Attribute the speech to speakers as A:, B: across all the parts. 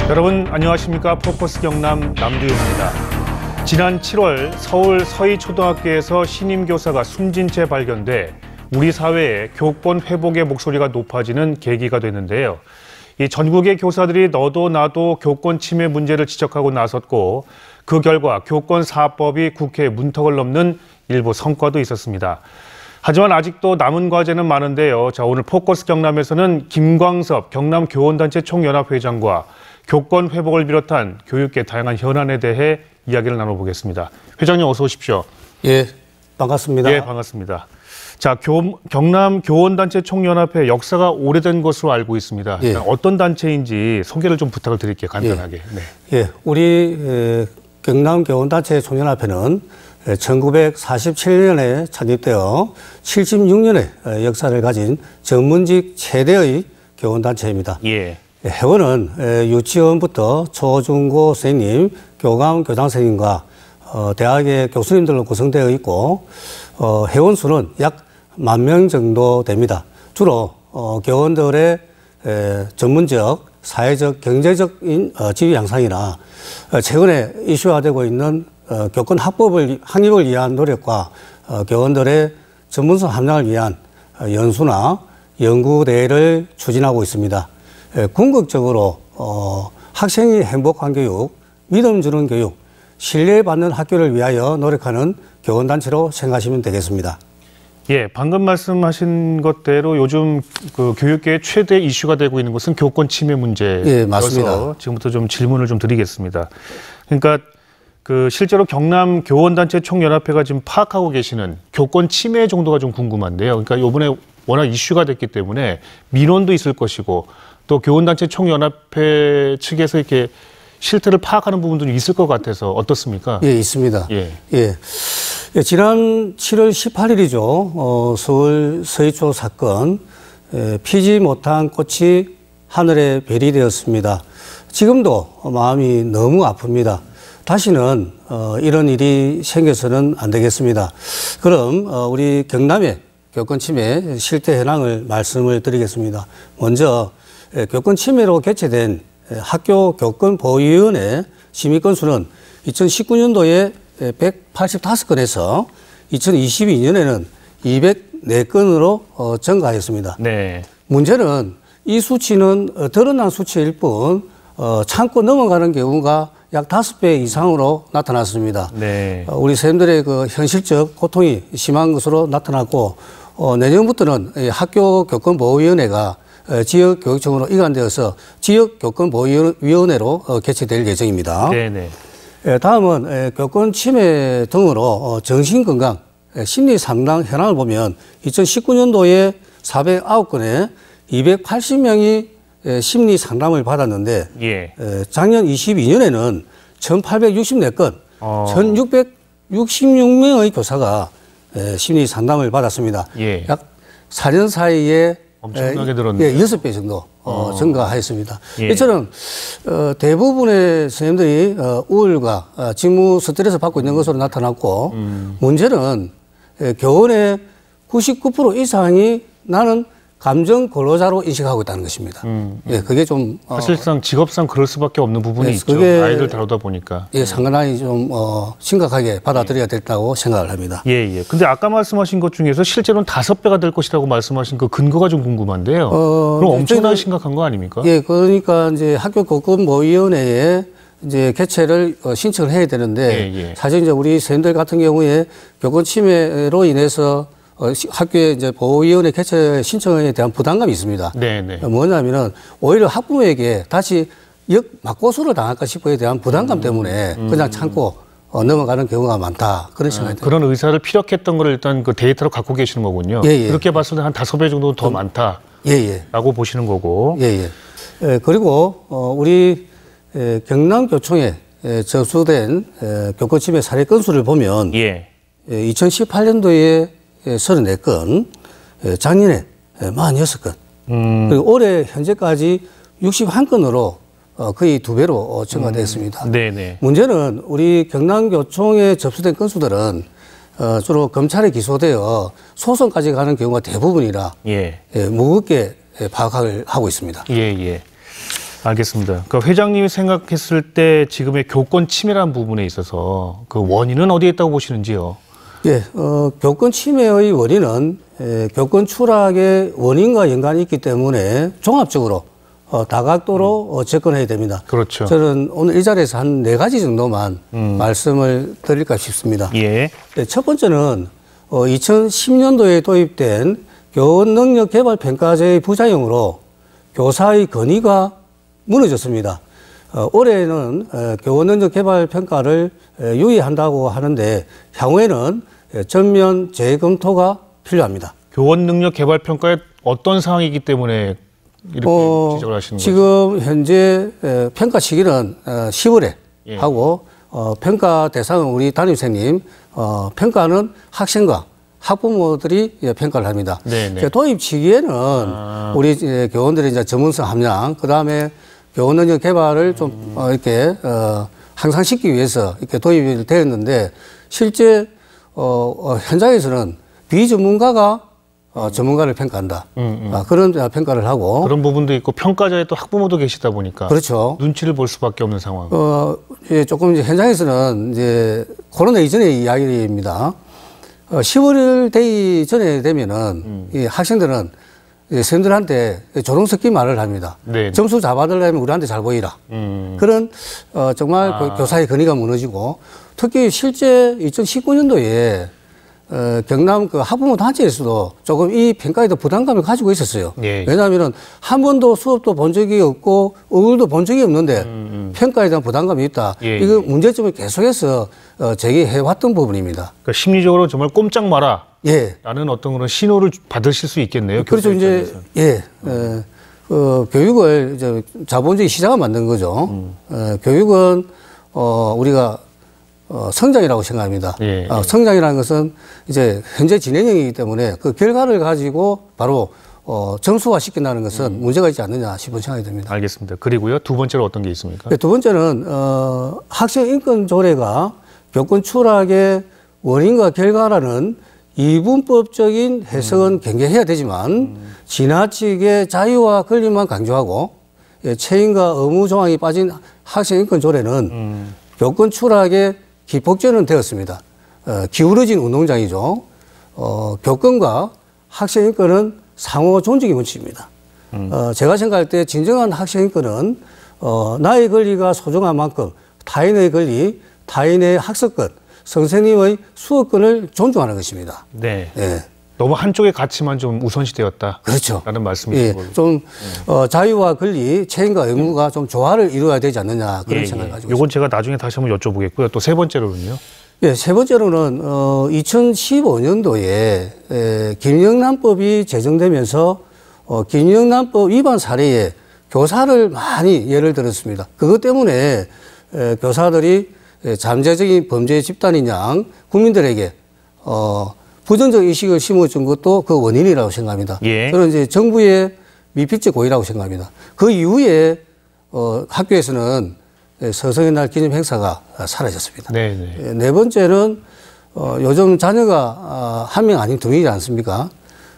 A: 여러분 안녕하십니까. 포커스 경남 남두현입니다. 지난 7월 서울 서희초등학교에서 신임 교사가 숨진 채 발견돼 우리 사회에 교권 회복의 목소리가 높아지는 계기가 됐는데요. 이 전국의 교사들이 너도 나도 교권 침해 문제를 지적하고 나섰고 그 결과 교권사법이 국회 문턱을 넘는 일부 성과도 있었습니다. 하지만 아직도 남은 과제는 많은데요. 자, 오늘 포커스 경남에서는 김광섭 경남교원단체 총연합회장과 교권 회복을 비롯한 교육계 다양한 현안에 대해 이야기를 나눠보겠습니다. 회장님 어서 오십시오.
B: 예, 반갑습니다.
A: 예, 반갑습니다. 자, 경남교원단체 총연합회 역사가 오래된 것으로 알고 있습니다.
B: 예.
A: 어떤 단체인지 소개를 좀 부탁을 드릴게요. 간단하게.
B: 예,
A: 네.
B: 예, 우리 경남교원단체 총연합회는 1947년에 창립되어 76년의 역사를 가진 전문직 최대의 교원단체입니다.
A: 예.
B: 회원은 유치원부터 초중고 선생님, 교감 교장 선생님과 대학의 교수님들로 구성되어 있고 회원 수는 약 10,000명 정도 됩니다. 주로 교원들의 전문적, 사회적, 경제적인 지위 향상이나 최근에 이슈화되고 있는 교권 확립을 위한 노력과 교원들의 전문성 함양을 위한 연수나 연구대회를 추진하고 있습니다. 궁극적으로 학생이 행복한 교육, 믿음 주는 교육, 신뢰받는 학교를 위하여 노력하는 교원단체로 생각하시면 되겠습니다.
A: 예, 방금 말씀하신 것대로 요즘 그 교육계의 최대 이슈가 되고 있는 것은 교권 침해 문제여서
B: 예, 맞습니다.
A: 지금부터 좀 질문을 좀 드리겠습니다. 그러니까 그 실제로 경남교원단체 총연합회가 지금 파악하고 계시는 교권 침해 정도가 좀 궁금한데요. 그러니까 이번에 워낙 이슈가 됐기 때문에 민원도 있을 것이고 또 교원단체 총연합회 측에서 이렇게 실태를 파악하는 부분들이 있을 것 같아서 어떻습니까?
B: 예, 있습니다.
A: 예.
B: 예. 예, 지난 7월 18일이죠. 서울 서희초 사건, 피지 못한 꽃이 하늘에 별이 되었습니다. 지금도 마음이 너무 아픕니다. 다시는 이런 일이 생겨서는 안 되겠습니다. 그럼 우리 경남의 교권 침해 실태 현황을 말씀을 드리겠습니다. 먼저 교권 침해로 개최된 학교 교권보호위원회 심의 건수는 2019년도에 185건에서 2022년에는 204건으로 증가하였습니다.
A: 네.
B: 문제는 이 수치는 드러난 수치일 뿐 참고 넘어가는 경우가 약 5배 이상으로 나타났습니다.
A: 네.
B: 우리 선생님들의 그 현실적 고통이 심한 것으로 나타났고 내년부터는 학교 교권보호위원회가 지역교육청으로 이관되어서 지역교권보호위원회로 개최될 예정입니다.
A: 네네.
B: 다음은 교권 침해 등으로 정신건강, 심리상담 현황을 보면 2019년도에 409건에 280명이 심리상담을 받았는데
A: 예.
B: 작년 22년에는 1,864건, 1,666명의 교사가 심리상담을 받았습니다.
A: 예.
B: 약 4년 사이에
A: 엄청나게 늘었네요.
B: 예, 6배 정도 증가하였습니다.
A: 예.
B: 이처럼 대부분의 선생님들이 우울과 직무 스트레스 받고 있는 것으로 나타났고 문제는 교원의 99% 이상이 나는 감정 근로자로 인식하고 있다는 것입니다. 예, 그게 좀
A: 사실상 직업상 그럴 수밖에 없는 부분이
B: 예,
A: 있죠.
B: 그게
A: 아이들 다루다 보니까.
B: 예, 상당히 좀 심각하게 받아들여야 된다고 생각을 합니다.
A: 예, 예. 근데 아까 말씀하신 것 중에서 실제로는 5배가 될 것이라고 말씀하신 그 근거가 좀 궁금한데요. 그럼 엄청나게 심각한 거 아닙니까?
B: 예, 그러니까 이제 학교 교권보호위원회에 이제 개최를 신청을 해야 되는데
A: 예, 예.
B: 사실 이제 우리 선생님들 같은 경우에 교권 침해로 인해서 학교에 이제 보호위원회 개최 신청에 대한 부담감이 있습니다.
A: 네네.
B: 뭐냐면은 오히려 학부모에게 다시 맞고수를 당할까 싶어에 대한 부담감 때문에 그냥 참고 넘어가는 경우가 많다. 그런 생각이 듭니다.
A: 그런 의사를 피력했던 걸 일단 그 데이터로 갖고 계시는 거군요.
B: 예, 예.
A: 그렇게 봤을 때 한 5배 정도 더 많다라고
B: 예, 예.
A: 보시는 거고.
B: 예, 예. 그리고 우리 경남교총에 접수된 교권 침해 사례 건수를 보면
A: 예.
B: 2018년도에 34건, 작년에 46건, 그리고 올해 현재까지 61건으로 거의 2배로 증가됐습니다.
A: 네네.
B: 문제는 우리 경남교총에 접수된 건수들은 주로 검찰에 기소되어 소송까지 가는 경우가 대부분이라
A: 예.
B: 무겁게 파악을 하고 있습니다.
A: 예, 예. 알겠습니다. 그러니까 회장님이 생각했을 때 지금의 교권 침해라는 부분에 있어서 그 원인은 어디에 있다고 보시는지요?
B: 예, 교권 침해의 원인은 교권 추락의 원인과 연관이 있기 때문에 종합적으로 다각도로 접근해야 됩니다.
A: 그렇죠.
B: 저는 오늘 이 자리에서 한 4가지 정도만 말씀을 드릴까 싶습니다.
A: 예.
B: 네, 첫 번째는 2010년도에 도입된 교원 능력 개발 평가제의 부작용으로 교사의 권위가 무너졌습니다. 올해는 교원 능력 개발 평가를 유예한다고 하는데 향후에는 전면 재검토가 필요합니다.
A: 교원 능력 개발 평가에 어떤 상황이기 때문에 이렇게 지적을 하시는 거죠?
B: 지금 현재 평가 시기는 10월에
A: 예.
B: 하고 평가 대상은 우리 담임선생님, 평가는 학생과 학부모들이 평가를 합니다.
A: 네네.
B: 도입 시기에는 우리 교원들의 이제 전문성 함량, 그 다음에 교원 능력 개발을 좀 이렇게 향상시키기 위해서 이렇게 도입이 되었는데 실제 현장에서는 비전문가가 전문가를 평가한다. 그런 평가를 하고.
A: 그런 부분도 있고 평가자에 또 학부모도 계시다 보니까
B: 그렇죠.
A: 눈치를 볼 수밖에 없는 상황.
B: 예, 조금 이제 현장에서는 이제 코로나 이전의 이야기입니다. 10월 되기 전에 되면은 이 학생들은 이제 선생님들한테 조롱스럽게 말을 합니다.
A: 네.
B: 점수 잡아달라면 우리한테 잘 보이라. 그런 정말 교사의 권위가 무너지고 특히 실제 2019년도에 경남 그 학부모 단체에서도 조금 이 평가에 도 부담감을 가지고 있었어요.
A: 예.
B: 왜냐하면은 한 번도 수업도 본 적이 없고 얼굴도 본 적이 없는데 평가에 대한 부담감이 있다.
A: 예.
B: 이거 문제점을 계속해서 제기해왔던 부분입니다.
A: 그러니까 심리적으로 정말 꼼짝 마라.
B: 예.
A: 라는 어떤 그런 신호를 받으실 수 있겠네요.
B: 그렇죠. 이제 예. 교육을 이제 자본주의 시장을 만든 거죠. 교육은 우리가 성장이라고 생각합니다.
A: 예, 예.
B: 성장이라는 것은 이제 현재 진행형이기 때문에 그 결과를 가지고 바로 점수화 시킨다는 것은 문제가 있지 않느냐 싶은 생각이 듭니다.
A: 알겠습니다. 그리고요, 두 번째로 어떤 게 있습니까?
B: 두 번째는 학생 인권 조례가 교권 추락의 원인과 결과라는 이분법적인 해석은 경계해야 되지만 지나치게 자유와 권리만 강조하고 책임과 의무 조항이 빠진 학생 인권 조례는 교권 추락의 기폭제는 되었습니다. 기울어진 운동장이죠. 교권과 학생 인권은 상호 존중의 원칙입니다. 제가 생각할 때 진정한 학생 인권은 나의 권리가 소중한 만큼 타인의 권리, 타인의 학습권, 선생님의 수업권을 존중하는 것입니다.
A: 네.
B: 예.
A: 너무 한쪽의 가치만 좀 우선시 되었다.
B: 그렇죠.
A: 라는 말씀이신
B: 예.
A: 거죠.
B: 좀 자유와 권리, 책임과 의무가 좀 조화를 이루어야 되지 않느냐 그런 생각을 가지고 있습니다.
A: 이건 제가 나중에 다시 한번 여쭤보겠고요. 또 세 번째로는요.
B: 예, 세 번째로는 2015년도에 김영란법이 제정되면서 김영란법 위반 사례에 교사를 많이 예를 들었습니다. 그것 때문에 교사들이 잠재적인 범죄 집단인 양 국민들에게 부정적 의식을 심어준 것도 그 원인이라고 생각합니다.
A: 예.
B: 저는 이제 정부의 미필적 고의라고 생각합니다. 그 이후에 학교에서는 서성의 날 기념 행사가 사라졌습니다.
A: 네네.
B: 네 번째는 요즘 자녀가 한 명 아닌 두 명이지 않습니까?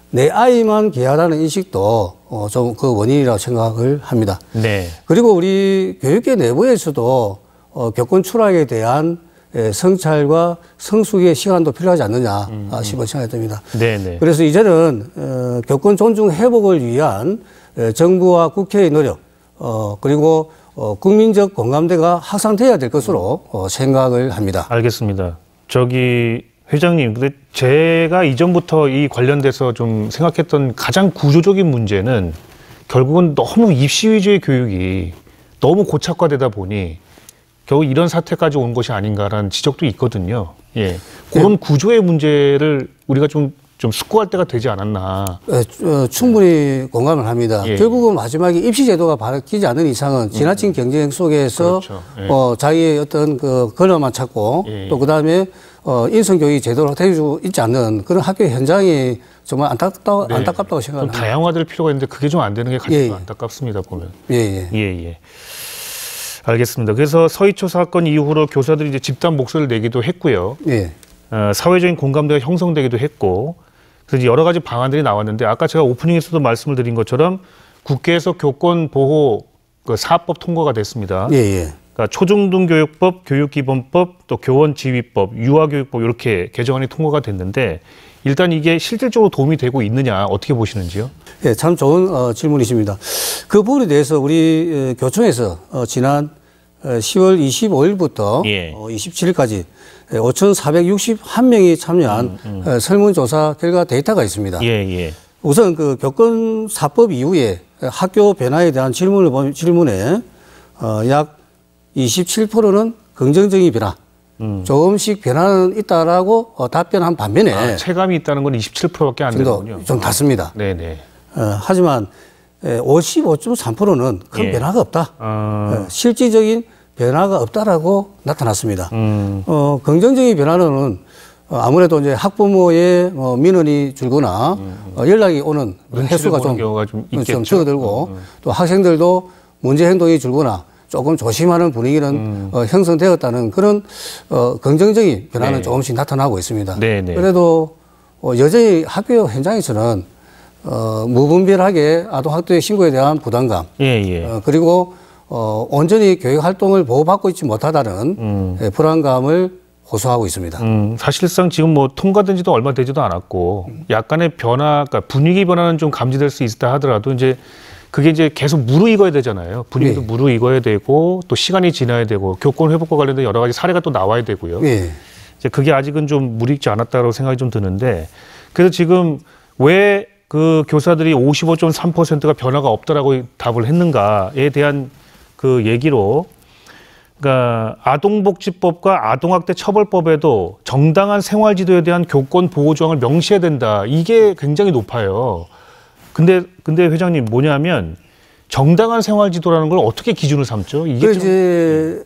B: 내 아이만 귀하다는 인식도 좀 그 원인이라고 생각을 합니다.
A: 네.
B: 그리고 우리 교육계 내부에서도 교권 추락에 대한 성찰과 성숙의 시간도 필요하지 않느냐 싶은 생각이 듭니다.
A: 네네.
B: 그래서 이제는 교권 존중 회복을 위한 정부와 국회의 노력 그리고 국민적 공감대가 확산돼야 될 것으로 생각을 합니다.
A: 알겠습니다. 저기 회장님, 근데 제가 이전부터 이 관련돼서 좀 생각했던 가장 구조적인 문제는 결국은 너무 입시 위주의 교육이 너무 고착화되다 보니 겨우 이런 사태까지 온 것이 아닌가라는 지적도 있거든요. 예. 그런 구조의 문제를 우리가 좀 숙고할 때가 되지 않았나.
B: 충분히 공감을 합니다.
A: 예.
B: 결국은 마지막에 입시 제도가 바뀌지 않는 이상은 지나친 경쟁 속에서
A: 그렇죠. 예.
B: 자기의 어떤 그 근원만 찾고
A: 예.
B: 또 그다음에 인성교육이 제대로 되고 있지 않는 그런 학교 현장이 정말 안타깝다고
A: 좀
B: 생각합니다.
A: 다양화될 필요가 있는데 그게 좀 안 되는 게 가장
B: 예.
A: 안타깝습니다, 보면.
B: 예.
A: 예. 알겠습니다. 그래서 서희초 사건 이후로 교사들이 이제 집단 목소리를 내기도 했고요.
B: 예.
A: 사회적인 공감대가 형성되기도 했고, 그래서 여러 가지 방안들이 나왔는데, 아까 제가 오프닝에서도 말씀을 드린 것처럼 국회에서 교권 보호 그 4법 통과가 됐습니다.
B: 예, 예.
A: 그러니까 초중등교육법, 교육기본법, 또 교원지휘법, 유아교육법 이렇게 개정안이 통과가 됐는데 일단 이게 실질적으로 도움이 되고 있느냐 어떻게 보시는지요?
B: 예, 참 좋은 질문이십니다. 그 부분에 대해서 우리 교총에서 지난 10월 25일부터
A: 예.
B: 27일까지 5,461명이 참여한 설문조사 결과 데이터가 있습니다.
A: 예, 예.
B: 우선 그 교권사법 이후에 학교 변화에 대한 질문에 약 27%는 긍정적인 변화, 조금씩 변화는 있다라고 답변한 반면에
A: 체감이 있다는 건 27%밖에 안 되는군요.
B: 좀 닿습니다.
A: 네네.
B: 하지만 55.3%는 큰
A: 예.
B: 변화가 없다. 실질적인 변화가 없다라고 나타났습니다. 긍정적인 변화는 아무래도 이제 학부모의 민원이 줄거나 연락이 오는 횟수가
A: 좀 있겠죠.
B: 줄어들고 또 학생들도 문제 행동이 줄거나 조금 조심하는 분위기는 형성되었다는 그런 긍정적인 변화는
A: 네.
B: 조금씩 나타나고 있습니다.
A: 네네.
B: 그래도 여전히 학교 현장에서는 무분별하게 아동학대 신고에 대한 부담감,
A: 예, 예.
B: 그리고 온전히 교육 활동을 보호받고 있지 못하다는 불안감을 호소하고 있습니다.
A: 사실상 지금 뭐 통과된 지도 얼마 되지도 않았고 약간의 변화, 그러니까 분위기 변화는 좀 감지될 수 있다 하더라도 이제 그게 이제 계속 무르익어야 되잖아요. 분위기도
B: 네.
A: 무르익어야 되고 또 시간이 지나야 되고 교권 회복과 관련된 여러 가지 사례가 또 나와야 되고요.
B: 네.
A: 이제 그게 아직은 좀 무르익지 않았다고 생각이 좀 드는데 그래서 지금 왜 그 교사들이 55.3%가 변화가 없다라고 답을 했는가에 대한 그 얘기로 그러니까 아동복지법과 아동학대 처벌법에도 정당한 생활지도에 대한 교권 보호 조항을 명시해야 된다. 이게 굉장히 높아요. 근데 회장님 뭐냐면 정당한 생활지도라는 걸 어떻게 기준을 삼죠? 이게
B: 이제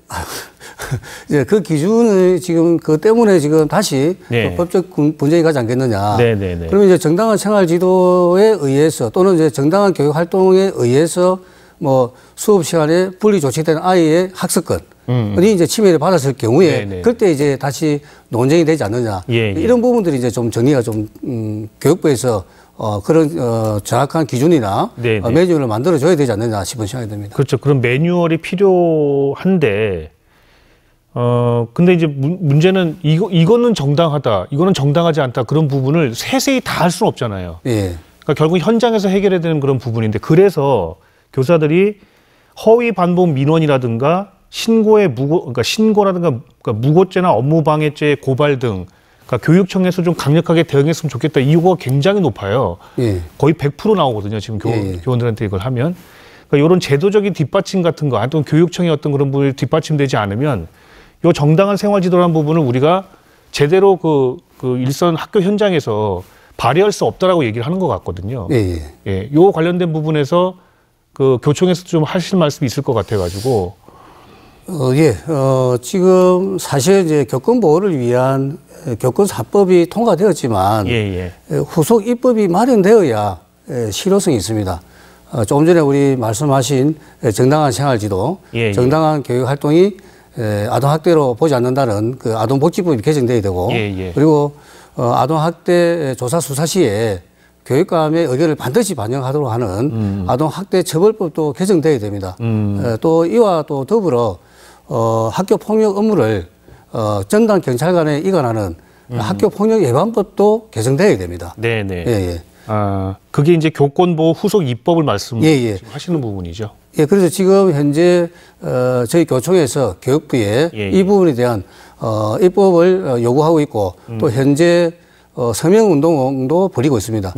B: 그 기준을 지금 그 때문에 지금 다시
A: 네.
B: 법적 분쟁이 가지 않겠느냐.
A: 네네네.
B: 그러면 이제 정당한 생활지도에 의해서 또는 이제 정당한 교육 활동에 의해서 뭐 수업 시간에 분리 조치된 아이의 학습권 이 이제 침해를 받았을 경우에
A: 네네.
B: 그때 이제 다시 논쟁이 되지 않느냐.
A: 예, 예.
B: 이런 부분들이 이제 좀 정리가 좀 교육부에서 그런 정확한 기준이나
A: 네네.
B: 매뉴얼을 만들어줘야 되지 않느냐 싶은 생각이 듭니다.
A: 그렇죠. 그런 매뉴얼이 필요한데 근데 이제 문제는 이거는 정당하다, 이거는 정당하지 않다 그런 부분을 세세히 다 할 수는 없잖아요.
B: 예.
A: 그러니까 결국 현장에서 해결해야 되는 그런 부분인데 그래서 교사들이 허위 반복 민원이라든가 그러니까 신고라든가 그러니까 무고죄나 업무방해죄 고발 등 그러니까 교육청에서 좀 강력하게 대응했으면 좋겠다. 이 요구가 굉장히 높아요.
B: 예.
A: 거의 100% 나오거든요. 지금 교원들한테 이걸 하면. 그러니까 이런 제도적인 뒷받침 같은 거, 또는 교육청의 어떤 그런 부분이 뒷받침되지 않으면 이 정당한 생활지도라는 부분을 우리가 제대로 그 일선 학교 현장에서 발휘할 수 없다라고 얘기를 하는 것 같거든요.
B: 예.
A: 예, 요 관련된 부분에서 그 교총에서 좀 하실 말씀이 있을 것 같아가지고.
B: 지금 사실 이제 교권 보호를 위한 교권사법이 통과되었지만 후속 입법이 마련되어야 실효성이 있습니다. 조금 전에 우리 말씀하신 정당한 생활지도, 정당한 교육 활동이 아동학대로 보지 않는다는 그 아동복지법이 개정돼야 되고 그리고 아동학대 조사 수사 시에 교육감의 의견을 반드시 반영하도록 하는 아동학대 처벌법도 개정돼야 됩니다. 또 이와 또 더불어 학교 폭력 업무를 전담 경찰관에 이관하는 학교 폭력 예방법도 개정돼야 됩니다.
A: 네네. 그게 이제 교권보호 후속 입법을 말씀하시는 부분이죠.
B: 예, 그래서 지금 현재 저희 교총에서 교육부에 이 부분에 대한 입법을 요구하고 있고 또 현재 서명 운동도 벌이고 있습니다.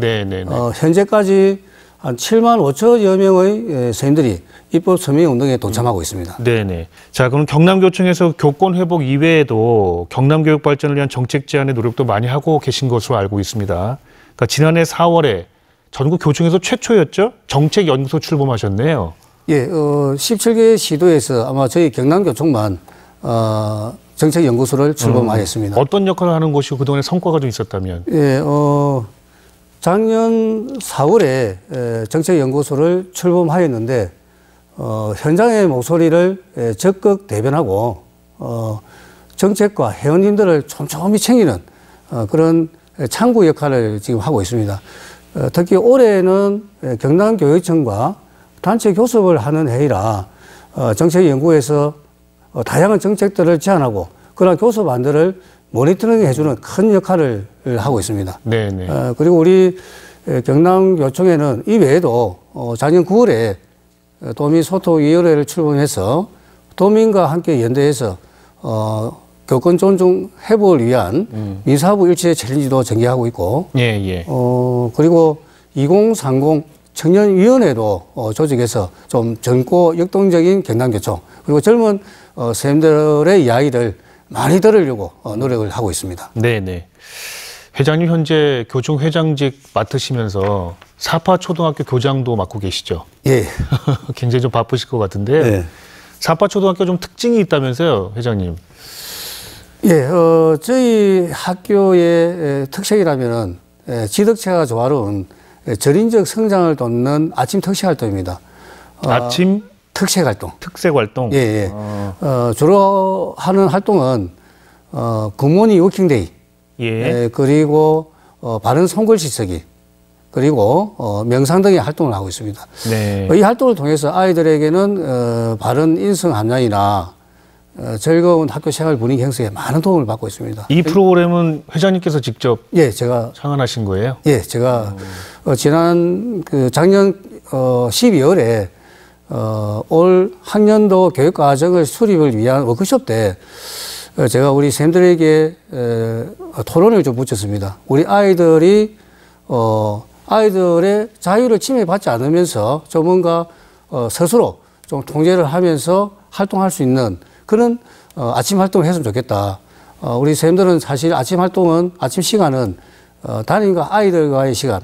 B: 현재까지 한 7만 5천여 명의 선생님들이 입법 서명 운동에 동참하고 있습니다.
A: 네네. 자, 그럼 경남교총에서 교권 회복 이외에도 경남 교육 발전을 위한 정책 제안의 노력도 많이 하고 계신 것으로 알고 있습니다. 그러니까 지난해 4월에 전국 교총에서 최초였죠? 정책연구소 출범하셨네요.
B: 예, 17개 시도에서 아마 저희 경남교총만 정책연구소를 출범하였습니다.
A: 어떤 역할을 하는 곳이고 그동안에 성과가 좀 있었다면?
B: 예, 작년 4월에 정책연구소를 출범하였는데 현장의 목소리를 적극 대변하고 정책과 회원님들을 촘촘히 챙기는 그런 창구 역할을 지금 하고 있습니다. 특히 올해는 경남교육청과 단체 교섭을 하는 회의라 정책연구에서 다양한 정책들을 제안하고 그러한 교섭안들을 모니터링 해주는 큰 역할을 하고 있습니다.
A: 네네.
B: 그리고 우리 경남교총회는 이 외에도 작년 9월에 도민소통위원회를 출범해서 도민과 함께 연대해서 교권 존중 회복을 위한 민사부 일체 챌린지도 전개하고 있고,
A: 예.
B: 그리고 2030 청년위원회도 조직해서 좀 젊고 역동적인 경남교총, 그리고 젊은 선생님들의 이야기를 많이 들으려고 노력을 하고 있습니다.
A: 네네. 회장님 현재 교총회장직 맡으시면서 사파 초등학교 교장도 맡고 계시죠?
B: 예.
A: 굉장히 좀 바쁘실 것 같은데
B: 네.
A: 사파 초등학교 좀 특징이 있다면서요, 회장님?
B: 예, 저희 학교의 특색이라면은 지덕체가 조화로운 절인적 성장을 돕는 아침 특색 활동입니다.
A: 아침
B: 특색 활동.
A: 특색 활동.
B: 예. 주로 하는 활동은 굿모닝 워킹데이.
A: 예.
B: 그리고 바른 손글씨 쓰기. 그리고 명상 등의 활동을 하고 있습니다.
A: 네.
B: 이 활동을 통해서 아이들에게는 바른 인성 함양이나 즐거운 학교 생활 분위기 형성에 많은 도움을 받고 있습니다.
A: 이 프로그램은 회장님께서 직접
B: 예, 제가
A: 창안하신 거예요?
B: 예, 제가 지난 작년 12월에 올 학년도 교육 과정을 수립을 위한 워크숍 때 제가 우리 선생님들에게 토론을 좀 붙였습니다. 우리 아이들이 아이들의 자유를 침해받지 않으면서 좀 뭔가 스스로 좀 통제를 하면서 활동할 수 있는 그런 아침 활동을 했으면 좋겠다. 우리 선생님들은 사실 아침 시간은 담임과 아이들과의 시간,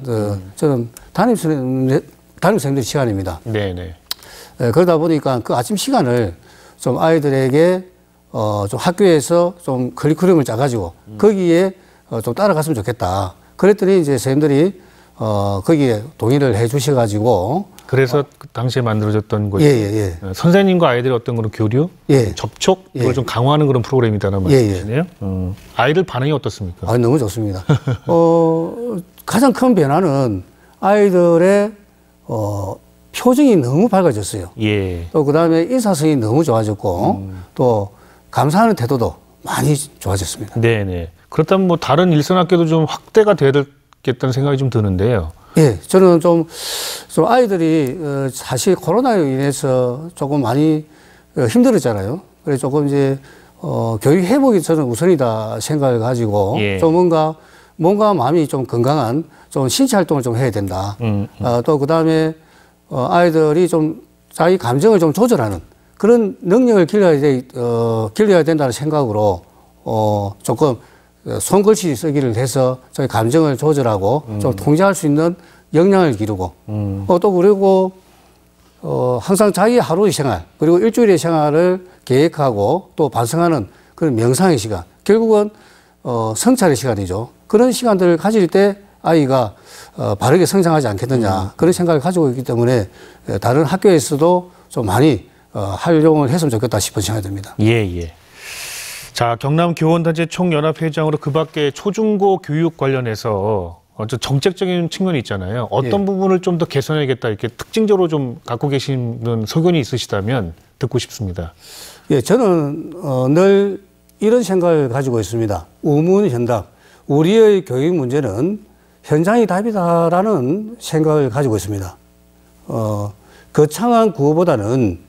B: 저는 담임 선생님들 시간입니다.
A: 네네.
B: 그러다 보니까 그 아침 시간을 좀 아이들에게 좀 학교에서 좀 커리큘럼을 짜가지고 거기에 좀 따라갔으면 좋겠다. 그랬더니 이제 선생님들이 거기에 동의를 해 주셔가지고.
A: 그래서 그 당시에 만들어졌던 거죠.
B: 예.
A: 선생님과 아이들의 어떤 그런 교류,
B: 예.
A: 접촉, 그걸
B: 예.
A: 좀 강화하는 그런 프로그램이다는 말씀이시네요. 아이들 반응이 어떻습니까?
B: 아, 너무 좋습니다. 가장 큰 변화는 아이들의 표정이 너무 밝아졌어요.
A: 예.
B: 또 그다음에 인사성이 너무 좋아졌고 또 감사하는 태도도 많이 좋아졌습니다.
A: 네네. 그렇다면 뭐 다른 일선 학교도 좀 확대가 돼야 되겠다는 생각이 좀 드는데요.
B: 예, 저는 좀 아이들이 사실 코로나로 인해서 조금 많이 힘들었잖아요. 그래서 조금 이제 교육 회복이 저는 우선이다 생각을 가지고
A: 예.
B: 좀 뭔가 마음이 좀 건강한 좀 신체 활동을 좀 해야 된다. 또 그다음에 아이들이 좀 자기 감정을 좀 조절하는 그런 능력을 길러야 된다는 생각으로 조금 손글씨 쓰기를 해서 저희 감정을 조절하고 좀 통제할 수 있는 역량을 기르고 또 그리고 항상 자기 하루의 생활 그리고 일주일의 생활을 계획하고 또 반성하는 그런 명상의 시간 결국은 성찰의 시간이죠. 그런 시간들을 가질 때 아이가 바르게 성장하지 않겠느냐 그런 생각을 가지고 있기 때문에 다른 학교에서도 좀 많이 활용을 했으면 좋겠다 싶은 생각이 듭니다.
A: 예. 자, 경남 교원단체 총연합회장으로 그 밖에 초중고 교육 관련해서 정책적인 측면이 있잖아요. 어떤
B: 예.
A: 부분을 좀 더 개선해야겠다 이렇게 특징적으로 좀 갖고 계시는 소견이 있으시다면 듣고 싶습니다.
B: 예, 저는 늘 이런 생각을 가지고 있습니다. 우문현답. 우리의 교육 문제는 현장이 답이다라는 생각을 가지고 있습니다. 거창한 구호보다는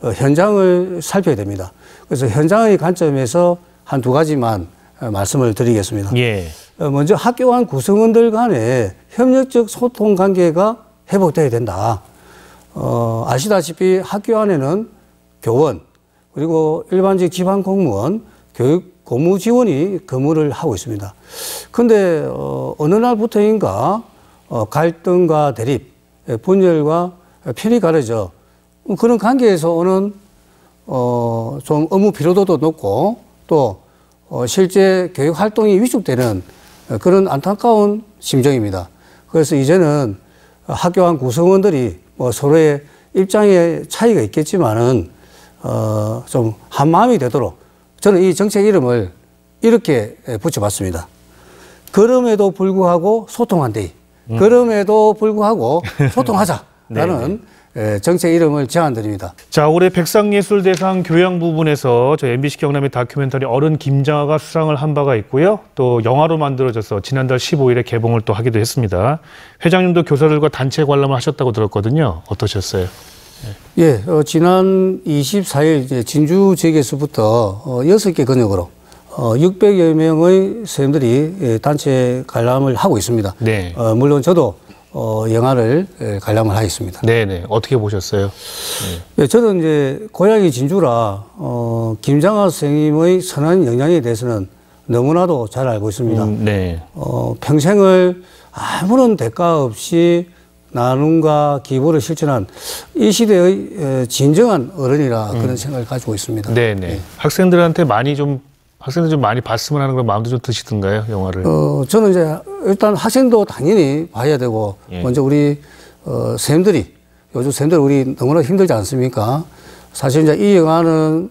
B: 현장을 살펴야 됩니다. 그래서 현장의 관점에서 한 두 가지만 말씀을 드리겠습니다.
A: 예.
B: 먼저 학교 간 구성원들 간의 협력적 소통 관계가 회복돼야 된다. 아시다시피 학교 안에는 교원, 그리고 일반직 지방 공무원, 교육 고무 지원이 근무를 하고 있습니다. 근데 어느 날부터인가 갈등과 대립, 분열과 편이 가려져 그런 관계에서 오는 좀 업무 피로도도 높고 또 실제 교육 활동이 위축되는 그런 안타까운 심정입니다. 그래서 이제는 학교 안 구성원들이 뭐 서로의 입장의 차이가 있겠지만은 좀 한마음이 되도록 저는 이 정책 이름을 이렇게 붙여봤습니다. 그럼에도 불구하고 소통한대. 그럼에도 불구하고 소통하자. 라는 정책 이름을 제안드립니다.
A: 자, 올해 백상예술대상 교양 부분에서 저희 MBC 경남의 다큐멘터리 어른 김장하가 수상을 한 바가 있고요. 또 영화로 만들어져서 지난달 15일에 개봉을 또 하기도 했습니다. 회장님도 교사들과 단체 관람을 하셨다고 들었거든요. 어떠셨어요?
B: 예, 지난 24일 진주지역에서부터 6개 근역으로 600여 명의 선생님들이 단체 관람을 하고 있습니다.
A: 네.
B: 물론 저도 영화를 관람을 하겠습니다.
A: 네네. 어떻게 보셨어요?
B: 예, 저는 이제 고향이 진주라 김장하 선생님의 선한 영향에 대해서는 너무나도 잘 알고 있습니다.
A: 네.
B: 평생을 아무런 대가 없이 나눔과 기부를 실천한 이 시대의 진정한 어른이라 그런 생각을 가지고 있습니다.
A: 네네.
B: 예.
A: 학생들 좀 많이 봤으면 하는 그런 마음도 좀 드시던가요, 영화를?
B: 저는 이제 일단 학생도 당연히 봐야 되고,
A: 예.
B: 먼저 우리, 선생님들이, 요즘 선생님들 우리 너무나 힘들지 않습니까? 사실 이제 이 영화는,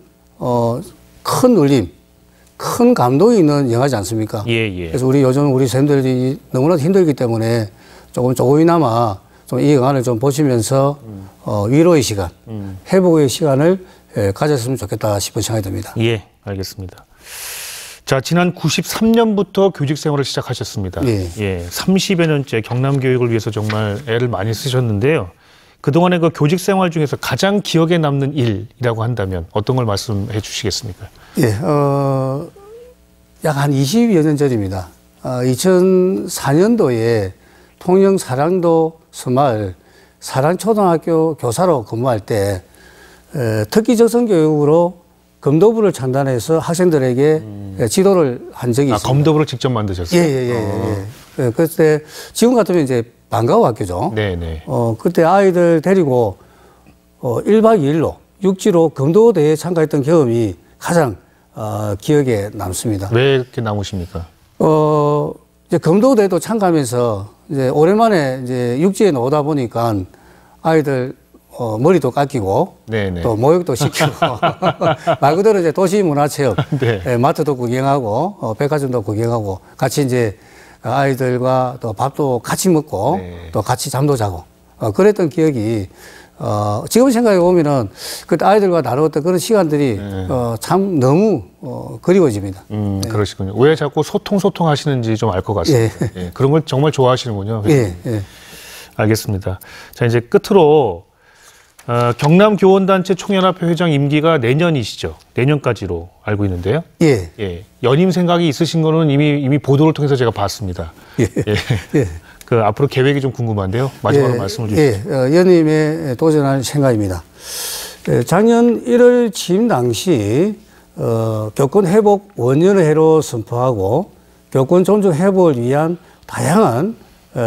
B: 큰 울림, 큰 감동이 있는 영화지 않습니까?
A: 예.
B: 그래서 요즘 우리 선생님들이 너무나 힘들기 때문에 조금이나마 좀 이 영화를 좀 보시면서, 위로의 시간, 회복의 시간을 가졌으면 좋겠다 싶은 생각이 듭니다.
A: 예, 알겠습니다. 자, 지난 93년부터 교직 생활을 시작하셨습니다.
B: 예.
A: 30여 년째 경남 교육을 위해서 정말 애를 많이 쓰셨는데요. 그동안의 그 교직 생활 중에서 가장 기억에 남는 일이라고 한다면 어떤 걸 말씀해 주시겠습니까?
B: 예, 약 한 20여 년 전입니다. 2004년도에 통영 사랑도 서마을 사랑초등학교 교사로 근무할 때 특기 적성 교육으로 검도부를 창단해서 학생들에게 지도를 한 적이 있습니다.
A: 검도부를 직접 만드셨어요?
B: 예. 그때 지금 같으면 이제 방과후 학교죠.
A: 네네.
B: 그때 아이들 데리고 1박 2일로 육지로 검도대회에 참가했던 경험이 가장 기억에 남습니다.
A: 왜 이렇게 남으십니까?
B: 이제 검도대회도 참가하면서 이제 오랜만에 이제 육지에 나오다 보니까 아이들 머리도 깎이고
A: 네네.
B: 또 목욕도 시키고 말 그대로 이제 도시문화체험
A: 네.
B: 마트도 구경하고 백화점도 구경하고 같이 이제 아이들과 또 밥도 같이 먹고
A: 네.
B: 또 같이 잠도 자고 그랬던 기억이 지금 생각해 보면은 그때 아이들과 나누었던 그런 시간들이 참 너무 그리워집니다.
A: 그러시군요. 왜 자꾸 소통 하시는지 좀 알 것 같습니다. 예, 그런 걸 정말 좋아하시는군요.
B: 예.
A: 알겠습니다. 자, 이제 끝으로 경남교원단체 총연합회 회장 임기가 내년이시죠. 내년까지로 알고 있는데요.
B: 예.
A: 연임 생각이 있으신 거는 이미 보도를 통해서 제가 봤습니다.
B: 예.
A: 그 앞으로 계획이 좀 궁금한데요. 마지막으로 말씀을 주시죠.
B: 연임에 도전할 생각입니다. 작년 1월 취임 당시 교권 회복 원년회로 선포하고 교권 존중 회복을 위한 다양한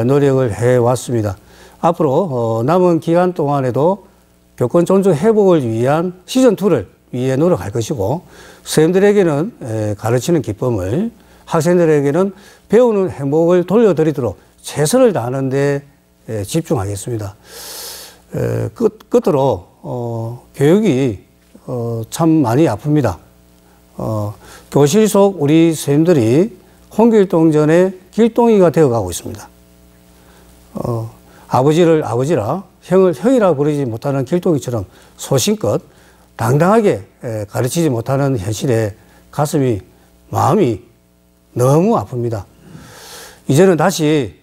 B: 노력을 해왔습니다. 앞으로 남은 기간 동안에도 교권 존중 회복을 위한 시즌2를 위해 노력할 것이고 선생님들에게는 가르치는 기쁨을 학생들에게는 배우는 행복을 돌려드리도록 최선을 다하는 데 집중하겠습니다. 끝으로 교육이 참 많이 아픕니다. 교실 속 우리 선생님들이 홍길동전의 길동이가 되어가고 있습니다. 아버지를 아버지라 형을 형이라 부르지 못하는 길동이처럼 소신껏 당당하게 가르치지 못하는 현실에 마음이 너무 아픕니다. 이제는 다시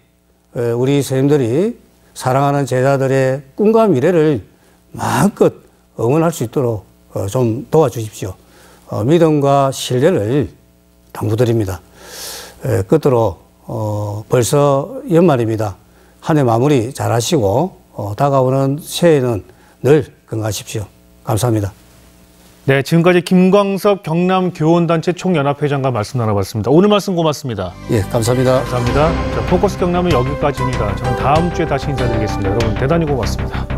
B: 우리 선생님들이 사랑하는 제자들의 꿈과 미래를 마음껏 응원할 수 있도록 좀 도와주십시오. 믿음과 신뢰를 당부드립니다. 끝으로 벌써 연말입니다. 한 해 마무리 잘 하시고 다가오는 새해에는 늘 건강하십시오. 감사합니다.
A: 네, 지금까지 김광석 경남교원단체 총연합회장과 말씀 나눠봤습니다. 오늘 말씀 고맙습니다.
B: 예, 감사합니다.
A: 감사합니다. 자, 포커스 경남은 여기까지입니다. 저는 다음 주에 다시 인사드리겠습니다. 여러분 대단히 고맙습니다.